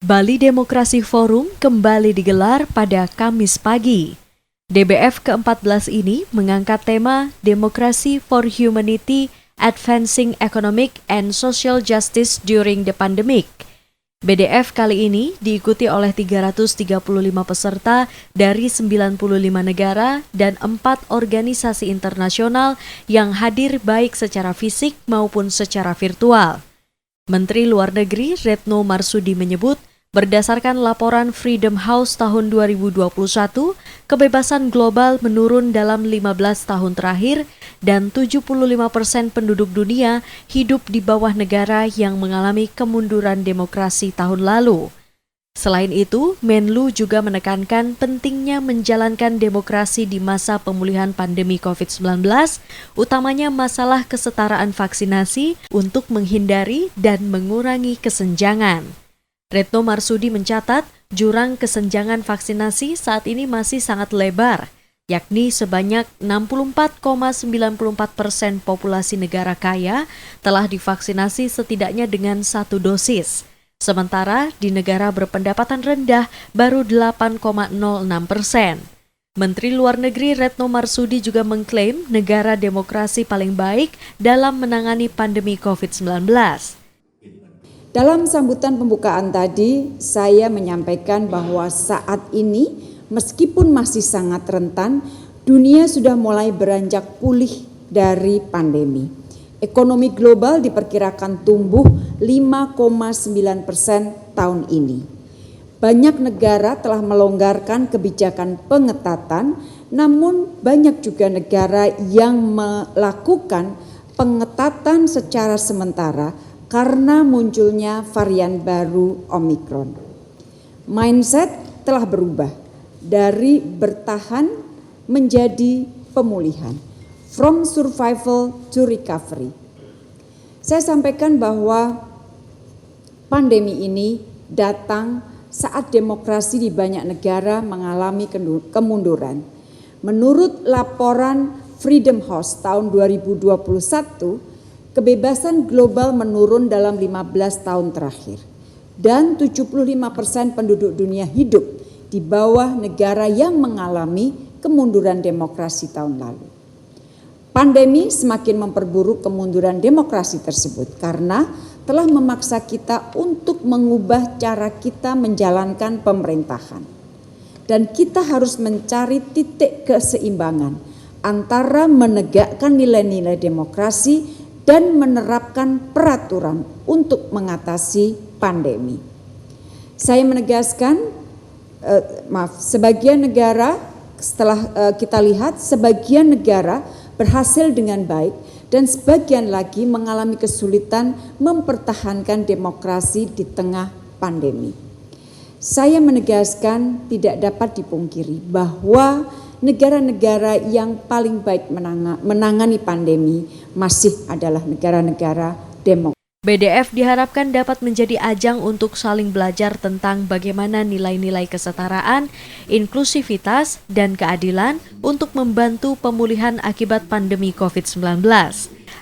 Bali Demokrasi Forum kembali digelar pada Kamis pagi. DBF ke-14 ini mengangkat tema Demokrasi for Humanity, Advancing Economic and Social Justice During the Pandemic. BDF kali ini diikuti oleh 335 peserta dari 95 negara dan 4 organisasi internasional yang hadir baik secara fisik maupun secara virtual. Menteri Luar Negeri Retno Marsudi menyebut, berdasarkan laporan Freedom House tahun 2021, kebebasan global menurun dalam 15 tahun terakhir dan 75% penduduk dunia hidup di bawah negara yang mengalami kemunduran demokrasi tahun lalu. Selain itu, Menlu juga menekankan pentingnya menjalankan demokrasi di masa pemulihan pandemi COVID-19, utamanya masalah kesetaraan vaksinasi untuk menghindari dan mengurangi kesenjangan. Retno Marsudi mencatat jurang kesenjangan vaksinasi saat ini masih sangat lebar, yakni sebanyak 64,94% populasi negara kaya telah divaksinasi setidaknya dengan 1 dosis. Sementara di negara berpendapatan rendah baru 8,06%. Menteri Luar Negeri Retno Marsudi juga mengklaim negara demokrasi paling baik dalam menangani pandemi COVID-19. Dalam sambutan pembukaan tadi, saya menyampaikan bahwa saat ini meskipun masih sangat rentan, dunia sudah mulai beranjak pulih dari pandemi. Ekonomi global diperkirakan tumbuh 5,9% tahun ini. Banyak negara telah melonggarkan kebijakan pengetatan, namun banyak juga negara yang melakukan pengetatan secara sementara karena munculnya varian baru Omikron. Mindset telah berubah dari bertahan menjadi pemulihan, from survival to recovery. Saya sampaikan bahwa pandemi ini datang saat demokrasi di banyak negara mengalami kemunduran. Menurut laporan Freedom House tahun 2021, kebebasan global menurun dalam 15 tahun terakhir dan 75% penduduk dunia hidup di bawah negara yang mengalami kemunduran demokrasi tahun lalu. Pandemi semakin memperburuk kemunduran demokrasi tersebut karena telah memaksa kita untuk mengubah cara kita menjalankan pemerintahan. Dan kita harus mencari titik keseimbangan antara menegakkan nilai-nilai demokrasi dan menerapkan peraturan untuk mengatasi pandemi. Saya menegaskan, sebagian negara setelah kita lihat, sebagian negara berhasil dengan baik dan sebagian lagi mengalami kesulitan mempertahankan demokrasi di tengah pandemi. Saya menegaskan tidak dapat dipungkiri bahwa negara-negara yang paling baik menangani pandemi masih adalah negara-negara demokrasi. BDF diharapkan dapat menjadi ajang untuk saling belajar tentang bagaimana nilai-nilai kesetaraan, inklusivitas, dan keadilan untuk membantu pemulihan akibat pandemi COVID-19.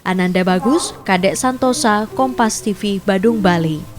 Ananda Bagus, Kadek Santosa, Kompas TV, Badung, Bali.